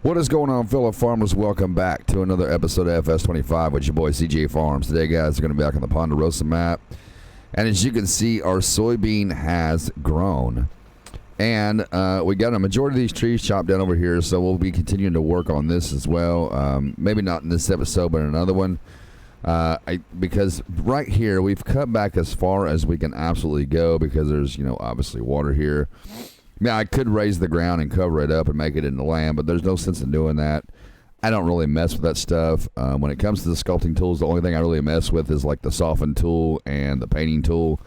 What is going on, fellow farmers? Welcome back to another episode of FS25 with your boy cjfarms. Today, guys, we're going to be back on the Ponderosa map. And as you can see, our soybean has grown. And we got a majority of these trees chopped down over here, so we'll be continuing to work on this as well. Maybe not in this episode, but in another one. Because right here, we've cut back as far as we can absolutely go because there's, obviously water here. Yeah, I could raise the ground and cover it up and make it into land, but there's no sense in doing that. I don't really mess with that stuff. When it comes to the sculpting tools, the only thing I really mess with is like the soften tool and the painting tool.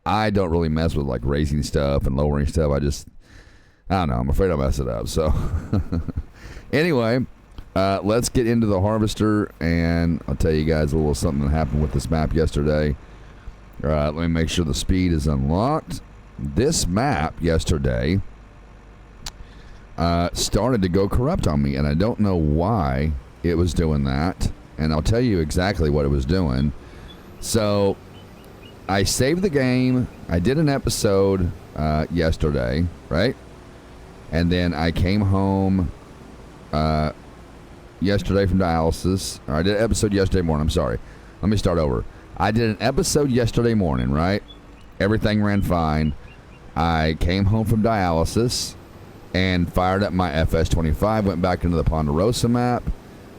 I don't really mess with like raising stuff and lowering stuff. I don't know. I'm afraid I'll mess it up. So anyway, let's get into the harvester, and I'll tell you guys a little something that happened with this map yesterday. Let me make sure the speed is unlocked. This map yesterday started to go corrupt on me, and I don't know why it was doing that, and I'll tell you exactly what it was doing. So I saved the game. I did an episode yesterday, right? And then I came home yesterday from dialysis. Or I did an episode yesterday morning. I'm sorry. Let me start over. I did an episode yesterday morning, right? Everything ran fine. I came home from dialysis and fired up my FS25, went back into the Ponderosa map.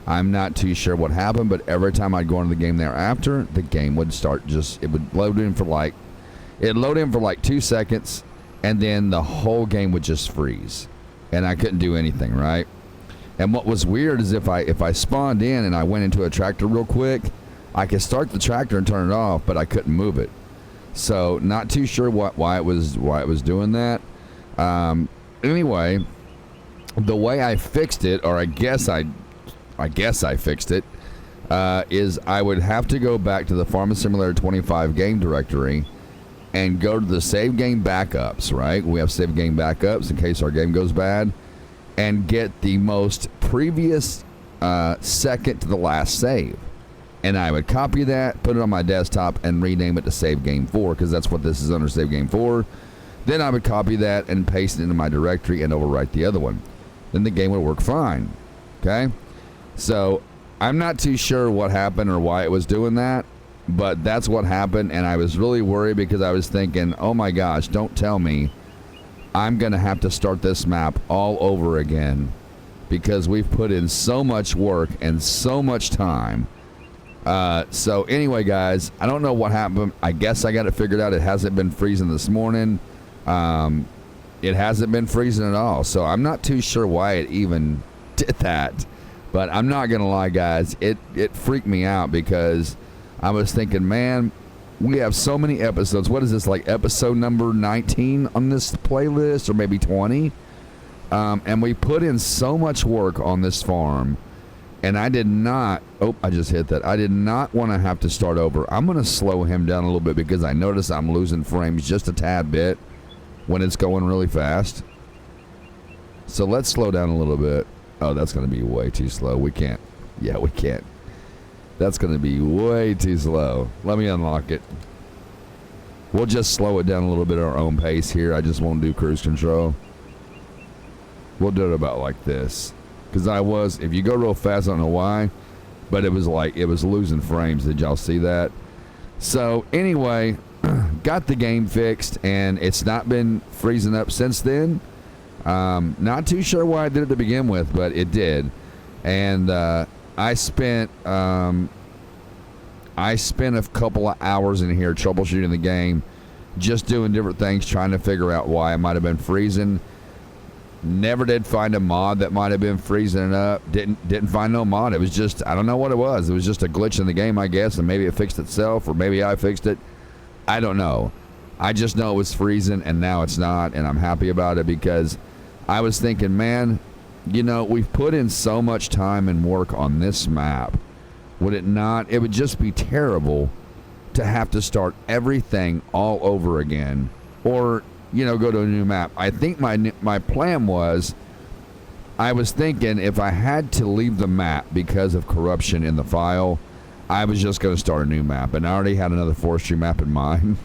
I'm not too sure what happened, but every time I'd go into the game thereafter, the game would start it would load in for like 2 seconds, and then the whole game would just freeze, and I couldn't do anything, right? And what was weird is if I spawned in and I went into a tractor real quick, I could start the tractor and turn it off, but I couldn't move it. So not too sure why it was doing that. Anyway, the way I fixed it, or I guess I fixed it, is I would have to go back to the Farmingsimulator 25 game directory and go to the save game backups, right? We have save game backups in case our game goes bad, and get the most previous second to the last save. And I would copy that, put it on my desktop, and rename it to Save Game 4, because that's what this is under, Save Game 4. Then I would copy that and paste it into my directory and overwrite the other one. Then the game would work fine, okay? So I'm not too sure what happened or why it was doing that, but that's what happened, and I was really worried because I was thinking, oh my gosh, don't tell me I'm going to have to start this map all over again because we've put in so much work and so much time. So anyway, guys, I don't know what happened. I guess I got it figured out. It hasn't been freezing this morning. It hasn't been freezing at all. So I'm not too sure why it even did that. But I'm not going to lie, guys. It freaked me out because I was thinking, man, we have so many episodes. What is this, like episode number 19 on this playlist, or maybe 20? And we put in so much work on this farm. And I did not, I just hit that. I did not want to have to start over. I'm going to slow him down a little bit because I notice I'm losing frames just a tad bit when it's going really fast. So let's slow down a little bit. Oh, that's going to be way too slow. We can't. Yeah, we can't. That's going to be way too slow. Let me unlock it. We'll just slow it down a little bit at our own pace here. I just won't do cruise control. We'll do it about like this. Because if you go real fast, I don't know why, but it was losing frames. Did y'all see that? So anyway, got the game fixed, and it's not been freezing up since then. Not too sure why I did it to begin with, but it did. And I spent a couple of hours in here troubleshooting the game, just doing different things, trying to figure out why it might have been freezing. Never did find a mod that might have been freezing it up. Didn't find no mod. It was just, I don't know what it was. It was just a glitch in the game, I guess, and maybe it fixed itself, or maybe I fixed it. I don't know. I just know it was freezing, and now it's not, and I'm happy about it because I was thinking, man, we've put in so much time and work on this map. Would it not? It would just be terrible to have to start everything all over again, or go to a new map. I think my plan was, I was thinking if I had to leave the map because of corruption in the file, I was just going to start a new map, and I already had another forestry map in mind.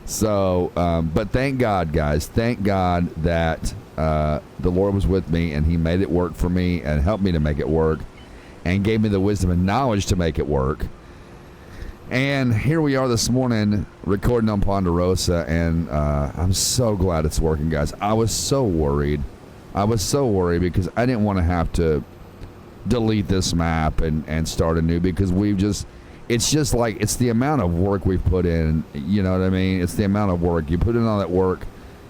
So, but thank God, guys, thank God that the Lord was with me, and he made it work for me and helped me to make it work and gave me the wisdom and knowledge to make it work. And here we are this morning recording on Ponderosa, and I'm so glad it's working, guys. I was so worried. Because I didn't want to have to delete this map and start anew, because it's just like, it's the amount of work we've put in, you know what I mean? It's the amount of work. You put in all that work,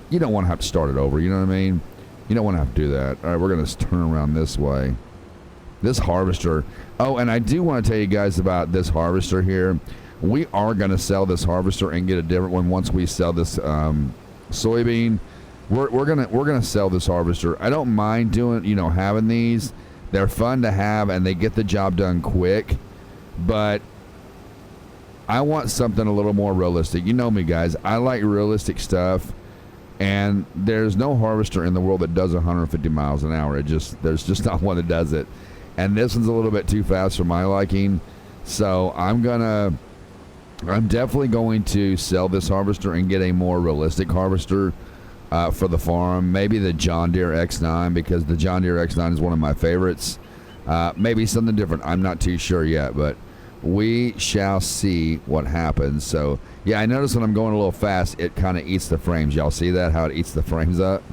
you don't want to have to start it over, you know what I mean? You don't want to have to do that. All right, we're going to turn around this way. This harvester. Oh, and I do want to tell you guys about this harvester here. We are going to sell this harvester and get a different one once we sell this soybean. We're gonna sell this harvester. I don't mind doing, having these. They're fun to have and they get the job done quick. But I want something a little more realistic. You know me, guys. I like realistic stuff. And there's no harvester in the world that does 150 miles an hour. There's just not one that does it. And this one's a little bit too fast for my liking. So I'm definitely going to sell this harvester and get a more realistic harvester for the farm. Maybe the John Deere X9, because the John Deere X9 is one of my favorites. Maybe something different. I'm not too sure yet, but we shall see what happens. So, yeah, I notice when I'm going a little fast, it kind of eats the frames. Y'all see that, how it eats the frames up?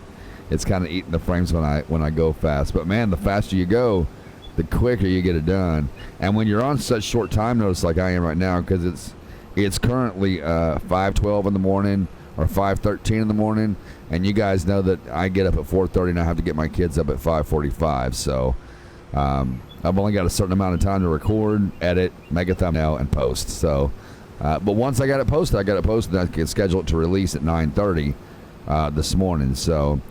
It's kind of eating the frames when I go fast. But, man, the faster you go, the quicker you get it done. And when you're on such short time notice like I am right now, because it's currently 5:12 in the morning or 5:13 in the morning, and you guys know that I get up at 4:30 and I have to get my kids up at 5:45. So I've only got a certain amount of time to record, edit, make a thumbnail, and post. So, but once I got it posted, and I can schedule it to release at 9:30 this morning. So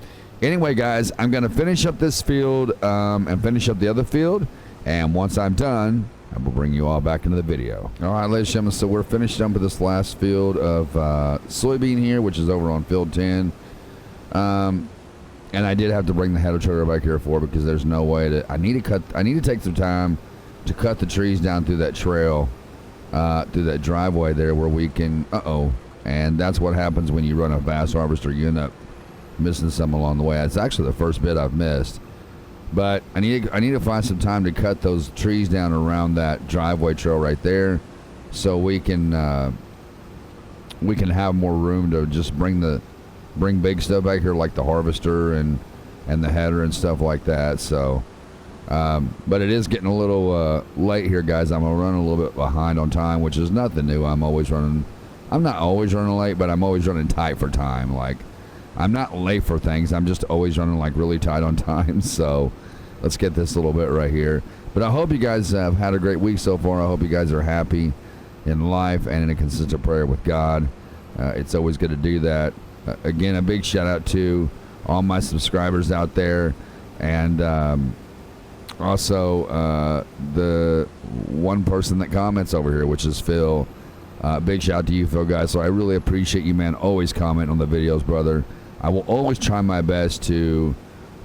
anyway, guys, I'm going to finish up this field and finish up the other field, and once I'm done, I will bring you all back into the video. All right, ladies and gentlemen, so we're finished up with this last field of soybean here, which is over on field 10. And I did have to bring the header trailer back here because there's no way to. I need to take some time to cut the trees down through that trail, through that driveway there, where we can. And that's what happens when you run a fast harvester. You end up missing some along the way. It's actually the first bit I've missed. But I need to find some time to cut those trees down around that driveway trail right there, so we can have more room to just bring big stuff back here, like the harvester and the header and stuff like that. So, but it is getting a little late here, guys. I'm gonna run a little bit behind on time, which is nothing new. I'm not always running late, but I'm always running tight for time. Like, I'm not late for things. I'm just always running like really tight on time. So let's get this little bit right here. But I hope you guys have had a great week so far. I hope you guys are happy in life and in a consistent prayer with God. It's always good to do that. Again, a big shout out to all my subscribers out there. And also the one person that comments over here, which is Phil. Big shout out to you, Phil, guys. So I really appreciate you, man. Always comment on the videos, brother. I will always try my best to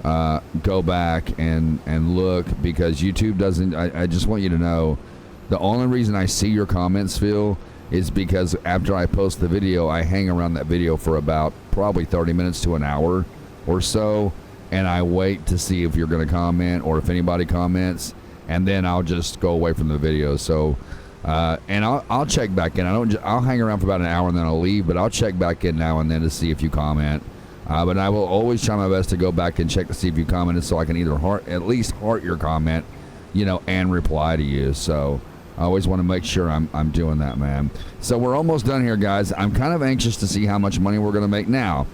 go back and look, because YouTube doesn't. I just want you to know, the only reason I see your comments, Phil, is because after I post the video, I hang around that video for about probably 30 minutes to an hour or so, and I wait to see if you're going to comment or if anybody comments, and then I'll just go away from the video. So. And I'll check back in. I'll hang around for about an hour and then I'll leave, but I'll check back in now and then to see if you comment. But I will always try my best to go back and check to see if you commented, so I can either at least heart your comment, and reply to you. So I always want to make sure I'm doing that, man. So we're almost done here, guys. I'm kind of anxious to see how much money we're going to make now.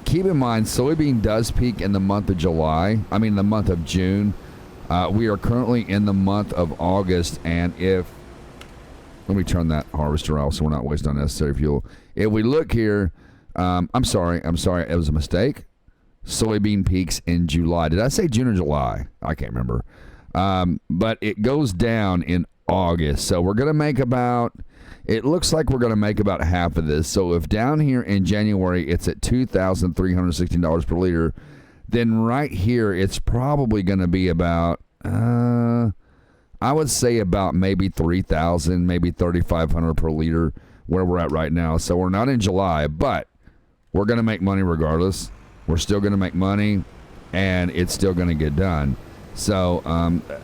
Keep in mind, soybean does peak in the month of the month of June. We are currently in the month of August, and let me turn that harvester off so we're not wasting unnecessary fuel. If we look here, I'm sorry, it was a mistake. Soybean peaks in July. Did I say June or July? I can't remember. But it goes down in August. So we're going to make it looks like we're going to make about half of this. So if down here in January it's at $2,316 per liter, then right here it's probably going to be about, I would say about maybe 3,000, maybe 3,500 per liter where we're at right now. So we're not in July, but we're going to make money regardless. We're still going to make money, and it's still going to get done. So,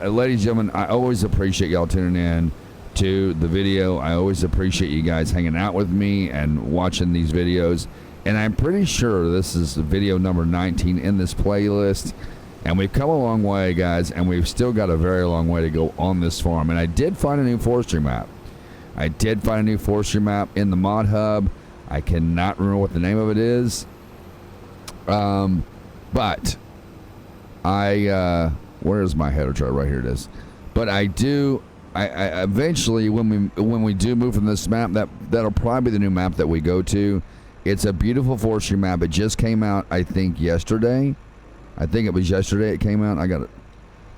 ladies and gentlemen, I always appreciate y'all tuning in to the video. I always appreciate you guys hanging out with me and watching these videos. And I'm pretty sure this is video number 19 in this playlist. And we've come a long way, guys, and we've still got a very long way to go on this farm. And I did find a new forestry map. in the mod hub. I cannot remember what the name of it is. But where's my header chart? Right here it is. But I eventually, when we do move from this map, that'll probably be the new map that we go to. It's a beautiful forestry map. It just came out, I think, yesterday. I think it was yesterday it came out.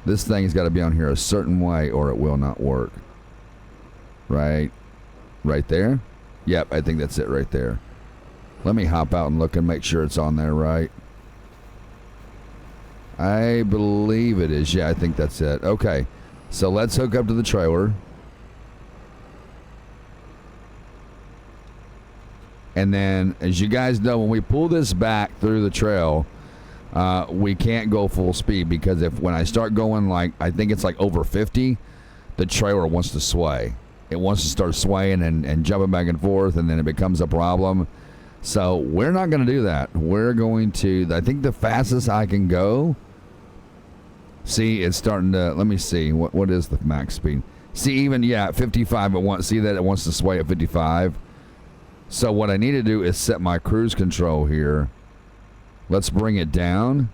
This thing's got to be on here a certain way or it will not work. Right there. Yep, I think that's it right there. Let me hop out and look and make sure it's on there right. I believe it is. Yeah, I think that's it. Okay, so let's hook up to the trailer. And then, as you guys know, when we pull this back through the trail, we can't go full speed because when I start going, like, I think it's like over 50, the trailer wants to sway. It wants to start swaying and jumping back and forth, and then it becomes a problem. So we're not going to do that. We're going to, I think the fastest I can go, see, it's starting to, let me see, what is the max speed? See, even, yeah, at 55, it wants to sway at 55. So what I need to do is set my cruise control here. Let's bring it down.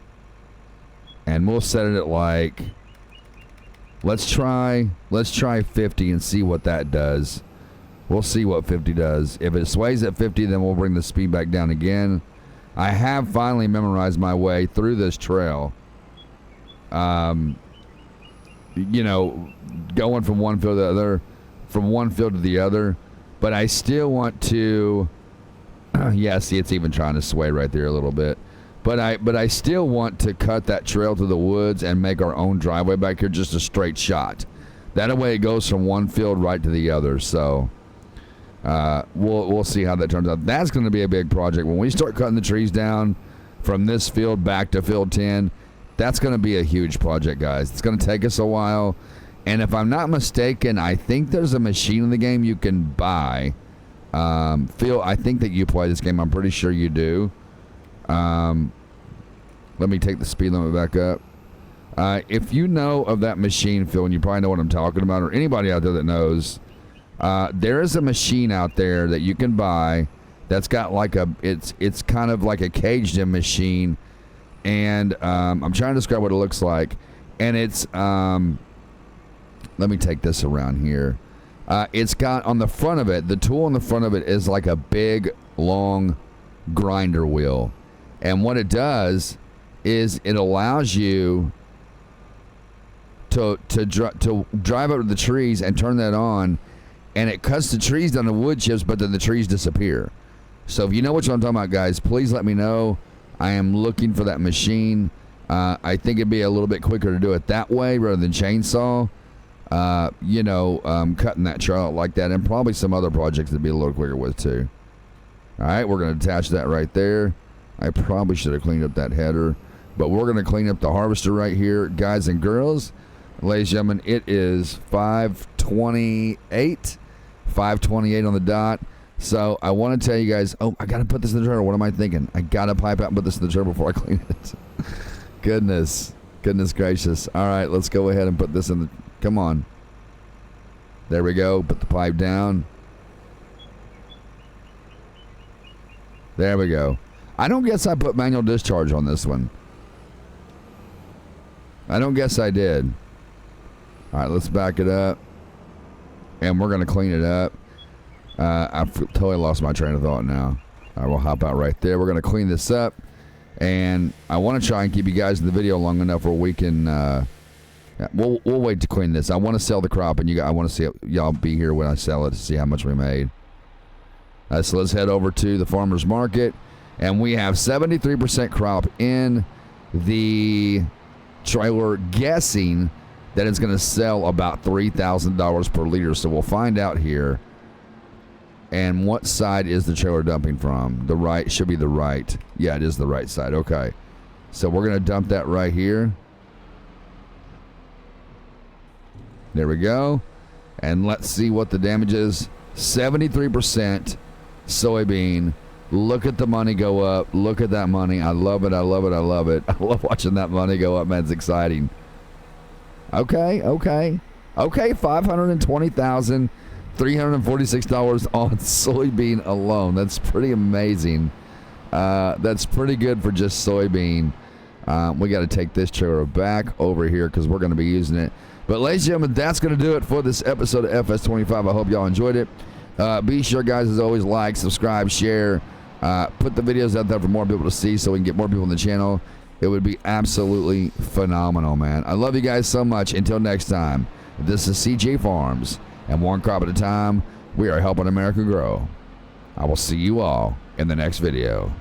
And we'll set it at like, let's try 50 and see what that does. We'll see what 50 does. If it sways at 50, then we'll bring the speed back down again. I have finally memorized my way through this trail. You know, going from one field to the other, but I still want to. Yeah, see, it's even trying to sway right there a little bit. But I still want to cut that trail through the woods and make our own driveway back here, just a straight shot. That way it goes from one field right to the other. So we'll see how that turns out. That's going to be a big project. When we start cutting the trees down from this field back to field 10, that's going to be a huge project, guys. It's going to take us a while. And if I'm not mistaken, I think there's a machine in the game you can buy. Phil, I think that you play this game. I'm pretty sure you do. Let me take the speed limit back up. If you know of that machine, Phil, and you probably know what I'm talking about, or anybody out there that knows, there is a machine out there that you can buy that's got like it's kind of like a caged-in machine, and I'm trying to describe what it looks like, and it's let me take this around here. It's got on the front of it, the tool on the front of it is like a big, long grinder wheel. And what it does is it allows you to drive up to the trees and turn that on, and it cuts the trees down to wood chips, but then the trees disappear. So if you know what I'm talking about, guys, please let me know. I am looking for that machine. I think it'd be a little bit quicker to do it that way rather than chainsaw. Cutting that trail out like that, and probably some other projects that'd be a little quicker with too. All right, we're going to attach that right there. I probably should have cleaned up that header, but we're going to clean up the harvester right here, guys and girls. Ladies and gentlemen, it is 5:28 on the dot. So I want to tell you guys, I got to put this in the trailer. What am I thinking? I got to pipe out and put this in the trailer before I clean it. Goodness gracious. All right, let's go ahead and put this in the, come on. There we go. Put the pipe down. There we go. I don't guess I put manual discharge on this one. I don't guess I did. All right, let's back it up. And we're going to clean it up. I've totally lost my train of thought now. All right, we'll hop out right there. We're going to clean this up. And I want to try and keep you guys in the video long enough where we can... We'll wait to clean this. I want to sell the crop, and I want to see y'all be here when I sell it to see how much we made. So let's head over to the farmer's market, and we have 73% crop in the trailer, guessing that it's going to sell about $3,000 per liter. So we'll find out here. And what side is the trailer dumping from? The right, should be the right. Yeah, it is the right side. Okay. So we're going to dump that right here. There we go. And let's see what the damage is. 73% soybean. Look at the money go up. Look at that money. I love it. I love it. I love it. I love watching that money go up, man. It's exciting. Okay. $520,346 on soybean alone. That's pretty amazing. That's pretty good for just soybean. We got to take this trailer back over here because we're going to be using it. But ladies and gentlemen, that's going to do it for this episode of FS25. I hope y'all enjoyed it. Be sure, guys, as always, like, subscribe, share. Put the videos out there for more people to see so we can get more people on the channel. It would be absolutely phenomenal, man. I love you guys so much. Until next time, this is CJ Farms, and one crop at a time, we are helping America grow. I will see you all in the next video.